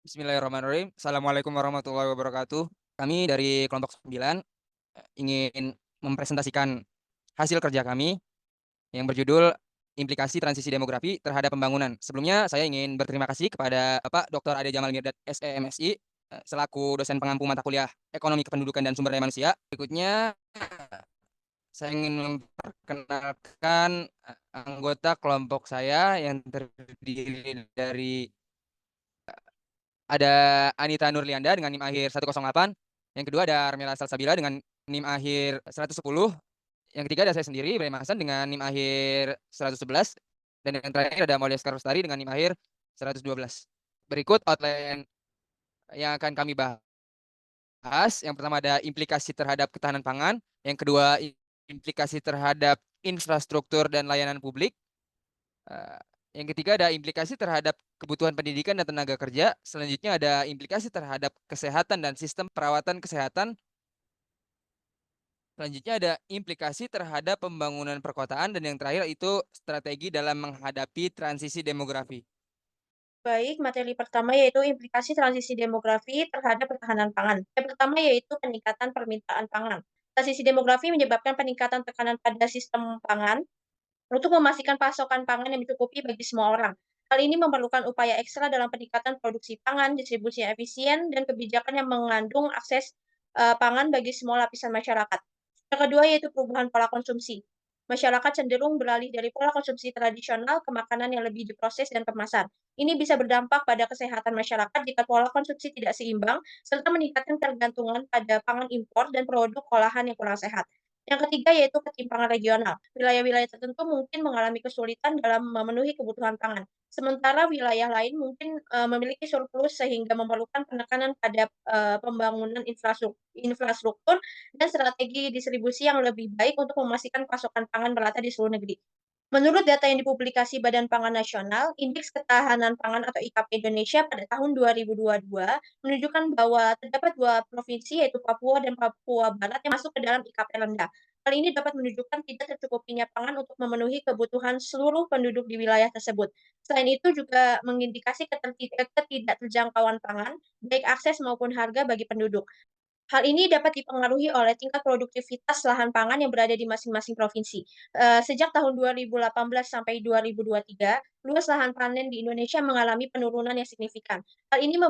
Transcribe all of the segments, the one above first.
Bismillahirrahmanirrahim. Assalamualaikum warahmatullahi wabarakatuh. Kami dari kelompok 9 ingin mempresentasikan hasil kerja kami yang berjudul Implikasi Transisi Demografi Terhadap Pembangunan. Sebelumnya saya ingin berterima kasih kepada Bapak Dr. Ade Jamal Mirdad SEMSI selaku dosen pengampu mata kuliah Ekonomi Kependudukan dan Sumber Daya Manusia. Berikutnya saya ingin memperkenalkan anggota kelompok saya yang terdiri dari ada Anita Nurlianda dengan NIM akhir 108. Yang kedua ada Armela Salsabila dengan NIM akhir 110. Yang ketiga ada saya sendiri, Ibrahim Hasan dengan NIM akhir 111. Dan yang terakhir ada Maulia Skarustari dengan NIM akhir 112. Berikut outline yang akan kami bahas. Yang pertama ada implikasi terhadap ketahanan pangan. Yang kedua implikasi terhadap infrastruktur dan layanan publik. Eh, Yang ketiga ada implikasi terhadap kebutuhan pendidikan dan tenaga kerja. Selanjutnya ada implikasi terhadap kesehatan dan sistem perawatan kesehatan. Selanjutnya ada implikasi terhadap pembangunan perkotaan. Dan yang terakhir itu strategi dalam menghadapi transisi demografi. Baik, materi pertama yaitu implikasi transisi demografi terhadap ketahanan pangan. Yang pertama yaitu peningkatan permintaan pangan. Transisi demografi menyebabkan peningkatan tekanan pada sistem pangan untuk memastikan pasokan pangan yang mencukupi bagi semua orang. Hal ini memerlukan upaya ekstra dalam peningkatan produksi pangan, distribusi yang efisien, dan kebijakan yang mengandung akses pangan bagi semua lapisan masyarakat. Yang kedua yaitu perubahan pola konsumsi. Masyarakat cenderung beralih dari pola konsumsi tradisional ke makanan yang lebih diproses dan kemasan. Ini bisa berdampak pada kesehatan masyarakat jika pola konsumsi tidak seimbang, serta meningkatkan ketergantungan pada pangan impor dan produk olahan yang kurang sehat. Yang ketiga yaitu ketimpangan regional. Wilayah-wilayah tertentu mungkin mengalami kesulitan dalam memenuhi kebutuhan pangan, sementara wilayah lain mungkin memiliki surplus sehingga memerlukan penekanan pada pembangunan infrastruktur dan strategi distribusi yang lebih baik untuk memastikan pasokan pangan merata di seluruh negeri. Menurut data yang dipublikasi Badan Pangan Nasional, Indeks Ketahanan Pangan atau IKP Indonesia pada tahun 2022 menunjukkan bahwa terdapat dua provinsi yaitu Papua dan Papua Barat yang masuk ke dalam IKP rendah. Hal ini dapat menunjukkan tidak tercukupinya pangan untuk memenuhi kebutuhan seluruh penduduk di wilayah tersebut. Selain itu juga mengindikasi ketidakterjangkauan pangan, baik akses maupun harga bagi penduduk. Hal ini dapat dipengaruhi oleh tingkat produktivitas lahan pangan yang berada di masing-masing provinsi. Sejak tahun 2018 sampai 2023, luas lahan panen di Indonesia mengalami penurunan yang signifikan. Hal ini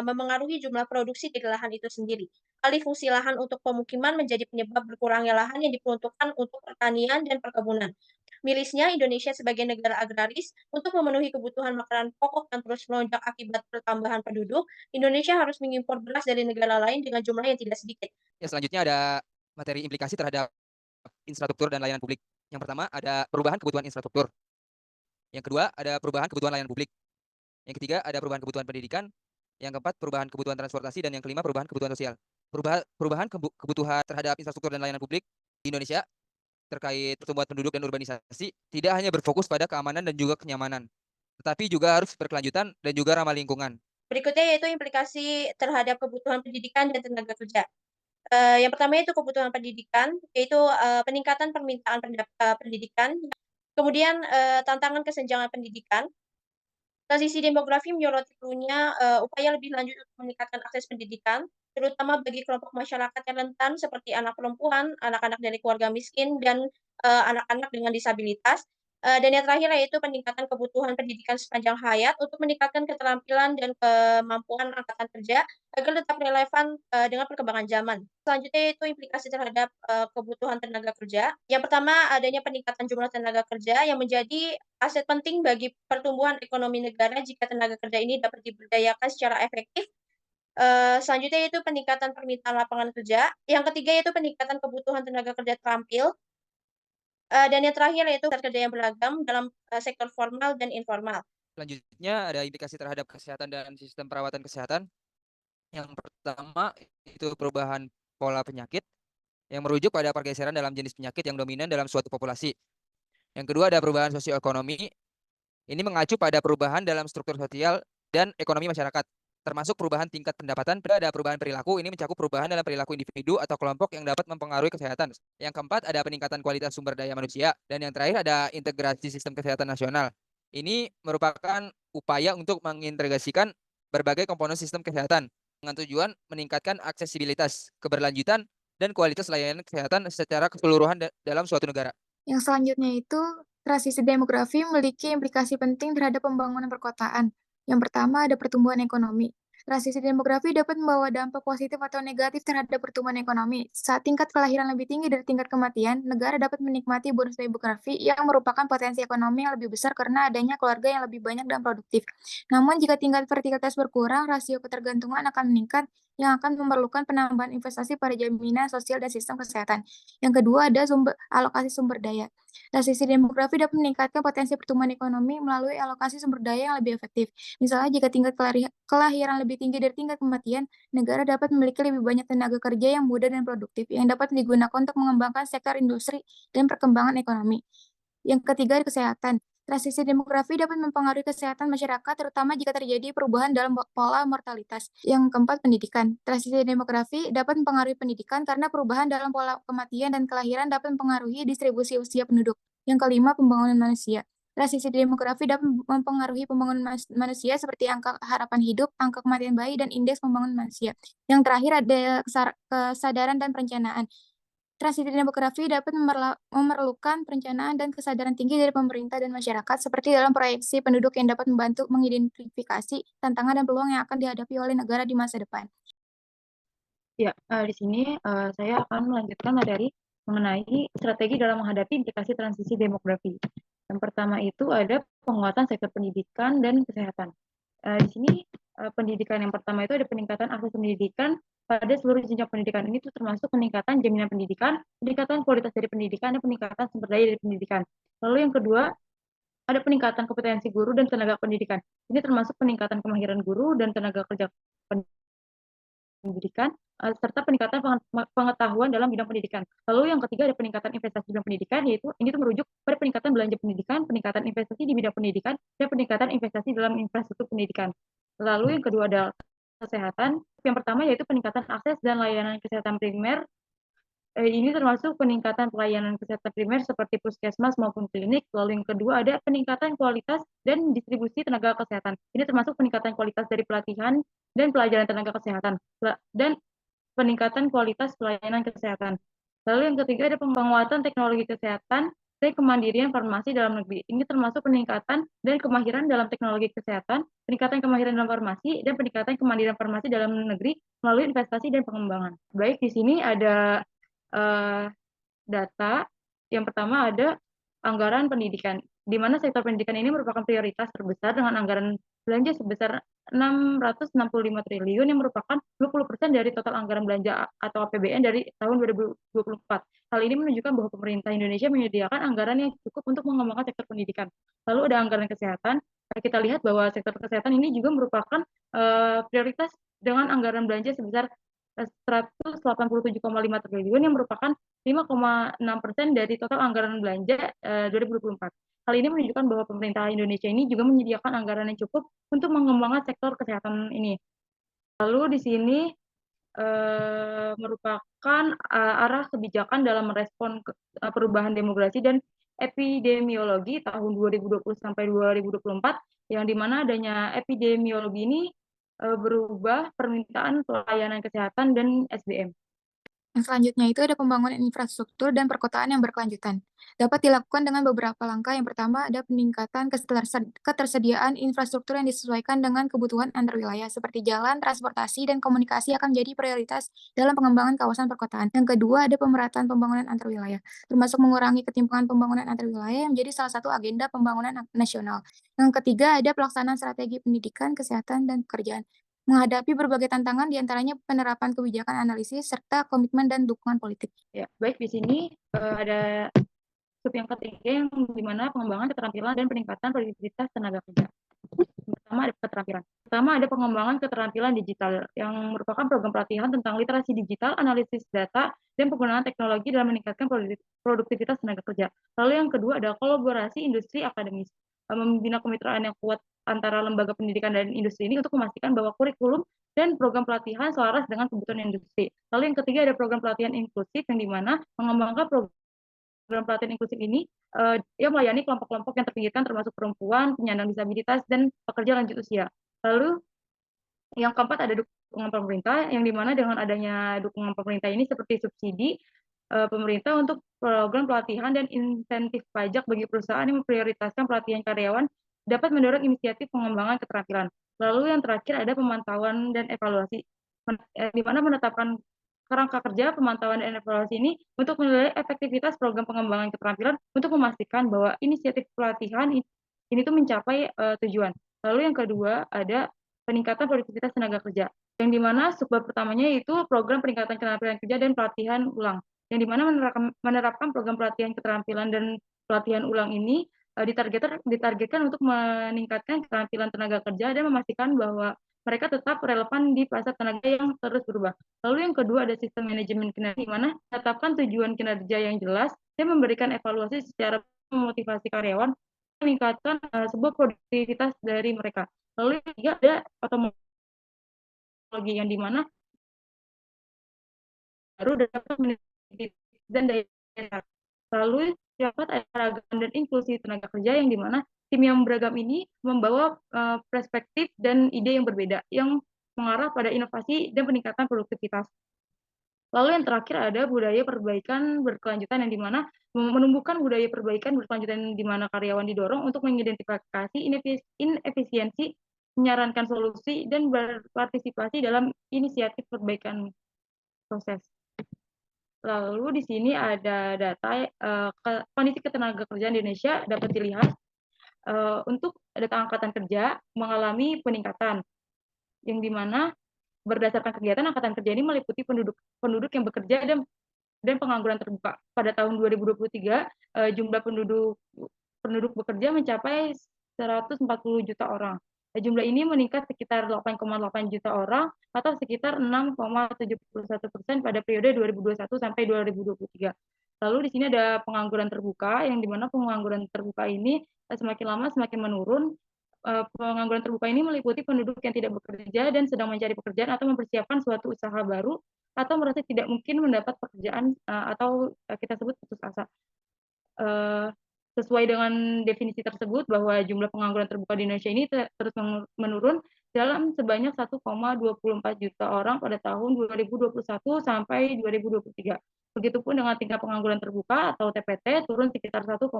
memengaruhi jumlah produksi di lahan itu sendiri. Alih fungsi lahan untuk pemukiman menjadi penyebab berkurangnya lahan yang diperuntukkan untuk pertanian dan perkebunan. Mirisnya, Indonesia sebagai negara agraris, untuk memenuhi kebutuhan makanan pokok yang terus melonjak akibat pertambahan penduduk, Indonesia harus mengimpor beras dari negara lain dengan jumlah yang tidak sedikit. Ya, selanjutnya ada materi implikasi terhadap infrastruktur dan layanan publik. Yang pertama ada perubahan kebutuhan infrastruktur. Yang kedua ada perubahan kebutuhan layanan publik. Yang ketiga ada perubahan kebutuhan pendidikan. Yang keempat perubahan kebutuhan transportasi. Dan yang kelima perubahan kebutuhan sosial. Perubahan kebutuhan terhadap infrastruktur dan layanan publik di Indonesia terkait pertumbuhan penduduk dan urbanisasi tidak hanya berfokus pada keamanan dan juga kenyamanan, tetapi juga harus berkelanjutan dan juga ramah lingkungan. Berikutnya yaitu implikasi terhadap kebutuhan pendidikan dan tenaga kerja. Yang pertama yaitu kebutuhan pendidikan, yaitu peningkatan permintaan pendidikan, kemudian tantangan kesenjangan pendidikan. Transisi demografi menyoroti perlunya upaya lebih lanjut untuk meningkatkan akses pendidikan, terutama bagi kelompok masyarakat yang rentan seperti anak perempuan, anak-anak dari keluarga miskin, dan anak-anak dengan disabilitas. Dan yang terakhir yaitu peningkatan kebutuhan pendidikan sepanjang hayat untuk meningkatkan keterampilan dan kemampuan angkatan kerja agar tetap relevan dengan perkembangan zaman. Selanjutnya yaitu implikasi terhadap kebutuhan tenaga kerja. Yang pertama, adanya peningkatan jumlah tenaga kerja yang menjadi aset penting bagi pertumbuhan ekonomi negara jika tenaga kerja ini dapat diberdayakan secara efektif. Selanjutnya yaitu peningkatan permintaan lapangan kerja. Yang ketiga yaitu peningkatan kebutuhan tenaga kerja terampil. Dan yang terakhir yaitu kerja yang beragam dalam sektor formal dan informal. Selanjutnya ada implikasi terhadap kesehatan dan sistem perawatan kesehatan. Yang pertama itu perubahan pola penyakit yang merujuk pada pergeseran dalam jenis penyakit yang dominan dalam suatu populasi. Yang kedua ada perubahan sosioekonomi. Ini mengacu pada perubahan dalam struktur sosial dan ekonomi masyarakat, termasuk perubahan tingkat pendapatan. Ada perubahan perilaku, ini mencakup perubahan dalam perilaku individu atau kelompok yang dapat mempengaruhi kesehatan. Yang keempat ada peningkatan kualitas sumber daya manusia. Dan yang terakhir ada integrasi sistem kesehatan nasional. Ini merupakan upaya untuk mengintegrasikan berbagai komponen sistem kesehatan dengan tujuan meningkatkan aksesibilitas, keberlanjutan, dan kualitas layanan kesehatan secara keseluruhan dalam suatu negara. Yang selanjutnya itu, transisi demografi memiliki implikasi penting terhadap pembangunan perkotaan. Yang pertama ada pertumbuhan ekonomi. Transisi demografi dapat membawa dampak positif atau negatif terhadap pertumbuhan ekonomi. Saat tingkat kelahiran lebih tinggi dari tingkat kematian, negara dapat menikmati bonus demografi yang merupakan potensi ekonomi yang lebih besar karena adanya keluarga yang lebih banyak dan produktif. Namun, jika tingkat fertilitas berkurang, rasio ketergantungan akan meningkat yang akan memerlukan penambahan investasi pada jaminan sosial dan sistem kesehatan. Yang kedua ada alokasi sumber daya. Transisi demografi dapat meningkatkan potensi pertumbuhan ekonomi melalui alokasi sumber daya yang lebih efektif. Misalnya jika tingkat kelahiran lebih tinggi dari tingkat kematian, negara dapat memiliki lebih banyak tenaga kerja yang muda dan produktif yang dapat digunakan untuk mengembangkan sektor industri dan perkembangan ekonomi. Yang ketiga, kesehatan. Transisi demografi dapat mempengaruhi kesehatan masyarakat, terutama jika terjadi perubahan dalam pola mortalitas. Yang keempat, pendidikan. Transisi demografi dapat mempengaruhi pendidikan karena perubahan dalam pola kematian dan kelahiran dapat mempengaruhi distribusi usia penduduk. Yang kelima, pembangunan manusia. Transisi demografi dapat mempengaruhi pembangunan manusia seperti angka harapan hidup, angka kematian bayi, dan indeks pembangunan manusia. Yang terakhir ada kesadaran dan perencanaan. Transisi demografi dapat memerlukan perencanaan dan kesadaran tinggi dari pemerintah dan masyarakat, seperti dalam proyeksi penduduk yang dapat membantu mengidentifikasi tantangan dan peluang yang akan dihadapi oleh negara di masa depan. Ya, di sini saya akan melanjutkan materi mengenai strategi dalam menghadapi implikasi transisi demografi. Yang pertama itu ada penguatan sektor pendidikan dan kesehatan. Di sini pendidikan yang pertama itu ada peningkatan akses pendidikan pada seluruh jenjang pendidikan. Ini tuh termasuk peningkatan jaminan pendidikan, peningkatan kualitas dari pendidikan, dan peningkatan sumber daya dari pendidikan. Lalu yang kedua, ada peningkatan kompetensi guru dan tenaga pendidikan. Ini termasuk peningkatan kemahiran guru dan tenaga kerja pendidikan, serta peningkatan pengetahuan dalam bidang pendidikan. Lalu yang ketiga ada peningkatan investasi di bidang pendidikan, yaitu ini tuh merujuk pada peningkatan belanja pendidikan, peningkatan investasi di bidang pendidikan, dan peningkatan investasi dalam infrastruktur pendidikan. Lalu yang kedua ada kesehatan. Yang pertama yaitu peningkatan akses dan layanan kesehatan primer. Ini termasuk peningkatan pelayanan kesehatan primer seperti puskesmas maupun klinik. Lalu yang kedua ada peningkatan kualitas dan distribusi tenaga kesehatan. Ini termasuk peningkatan kualitas dari pelatihan dan pelajaran tenaga kesehatan dan peningkatan kualitas pelayanan kesehatan. Lalu yang ketiga ada penguatan teknologi kesehatan dan kemandirian farmasi dalam negeri. Ini termasuk peningkatan dan kemahiran dalam teknologi kesehatan, peningkatan kemahiran dalam farmasi, dan peningkatan kemandirian farmasi dalam negeri melalui investasi dan pengembangan. Baik, di sini ada data. Yang pertama ada anggaran pendidikan, di mana sektor pendidikan ini merupakan prioritas terbesar dengan anggaran belanja sebesar 665 triliun yang merupakan 20% dari total anggaran belanja atau APBN dari tahun 2024. Hal ini menunjukkan bahwa pemerintah Indonesia menyediakan anggaran yang cukup untuk mengembangkan sektor pendidikan. Lalu ada anggaran kesehatan. Kita lihat bahwa sektor kesehatan ini juga merupakan prioritas dengan anggaran belanja sebesar 187,5 triliun yang merupakan 5,6% dari total anggaran belanja 2024. Hal ini menunjukkan bahwa pemerintah Indonesia ini juga menyediakan anggaran yang cukup untuk mengembangkan sektor kesehatan ini. Lalu di sini merupakan arah kebijakan dalam merespon perubahan demografi dan epidemiologi tahun 2020 sampai 2024, yang dimana adanya epidemiologi ini berubah permintaan pelayanan kesehatan dan SDM. Yang selanjutnya itu ada pembangunan infrastruktur dan perkotaan yang berkelanjutan. Dapat dilakukan dengan beberapa langkah. Yang pertama ada peningkatan ketersediaan infrastruktur yang disesuaikan dengan kebutuhan antar wilayah, seperti jalan, transportasi, dan komunikasi akan menjadi prioritas dalam pengembangan kawasan perkotaan. Yang kedua ada pemerataan pembangunan antar wilayah, termasuk mengurangi ketimpangan pembangunan antar wilayah yang menjadi salah satu agenda pembangunan nasional. Yang ketiga ada pelaksanaan strategi pendidikan, kesehatan, dan pekerjaan menghadapi berbagai tantangan, diantaranya penerapan kebijakan analisis, serta komitmen dan dukungan politik. Ya, baik, di sini ada sub yang ketiga yang dimana pengembangan keterampilan dan peningkatan produktivitas tenaga kerja. Pertama ada keterampilan. Pertama ada pengembangan keterampilan digital yang merupakan program pelatihan tentang literasi digital, analisis data, dan penggunaan teknologi dalam meningkatkan produktivitas tenaga kerja. Lalu yang kedua ada kolaborasi industri akademis, membina kemitraan yang kuat antara lembaga pendidikan dan industri ini untuk memastikan bahwa kurikulum dan program pelatihan selaras dengan kebutuhan industri. Lalu yang ketiga ada program pelatihan inklusif yang dimana mengembangkan program pelatihan inklusif ini yang melayani kelompok-kelompok yang terpinggirkan termasuk perempuan, penyandang disabilitas, dan pekerja lanjut usia. Lalu Yang keempat ada dukungan pemerintah, yang dimana dengan adanya dukungan pemerintah ini seperti subsidi pemerintah untuk program pelatihan dan insentif pajak bagi perusahaan yang memprioritaskan pelatihan karyawan dapat mendorong inisiatif pengembangan keterampilan. Lalu yang terakhir ada pemantauan dan evaluasi, di mana menetapkan kerangka kerja pemantauan dan evaluasi ini untuk menilai efektivitas program pengembangan keterampilan untuk memastikan bahwa inisiatif pelatihan ini tuh mencapai tujuan. Lalu yang kedua ada peningkatan produktivitas tenaga kerja, yang dimana subbab pertamanya yaitu program peningkatan keterampilan kerja dan pelatihan ulang, yang dimana menerapkan program pelatihan keterampilan dan pelatihan ulang ini ditargetkan untuk meningkatkan keterampilan tenaga kerja dan memastikan bahwa mereka tetap relevan di pasar tenaga yang terus berubah. Lalu yang kedua ada sistem manajemen kinerja, di mana menetapkan tujuan kinerja yang jelas dan memberikan evaluasi secara memotivasi karyawan meningkatkan sebuah produktivitas dari mereka. Lalu yang ketiga ada otomotif yang dimana baru dapat dan daya. Lalu dapat ada keragaman dan inklusi tenaga kerja, yang dimana tim yang beragam ini membawa perspektif dan ide yang berbeda yang mengarah pada inovasi dan peningkatan produktivitas. Lalu yang terakhir ada budaya perbaikan berkelanjutan, yang dimana menumbuhkan budaya perbaikan berkelanjutan, di mana karyawan didorong untuk mengidentifikasi inefisiensi, menyarankan solusi, dan berpartisipasi dalam inisiatif perbaikan proses. Lalu di sini ada data kondisi ketenagakerjaan di Indonesia dapat dilihat untuk data angkatan kerja mengalami peningkatan, yang dimana berdasarkan kegiatan angkatan kerja ini meliputi penduduk yang bekerja dan pengangguran terbuka. Pada tahun 2023 jumlah penduduk bekerja mencapai 140 juta orang. Jumlah ini meningkat sekitar 8,8 juta orang atau sekitar 6,71% pada periode 2021 sampai 2023. Lalu di sini ada pengangguran terbuka, yang dimana pengangguran terbuka ini semakin lama semakin menurun. Pengangguran terbuka ini meliputi penduduk yang tidak bekerja dan sedang mencari pekerjaan atau mempersiapkan suatu usaha baru atau merasa tidak mungkin mendapat pekerjaan atau kita sebut putus asa. Sesuai dengan definisi tersebut, bahwa jumlah pengangguran terbuka di Indonesia ini terus menurun dalam sebanyak 1,24 juta orang pada tahun 2021 sampai 2023. Begitupun dengan tingkat pengangguran terbuka atau TPT turun sekitar 1,17%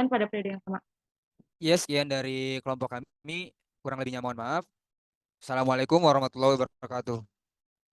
pada periode yang sama. Yes, sekian dari kelompok kami. Kurang lebihnya mohon maaf. Assalamualaikum warahmatullahi wabarakatuh.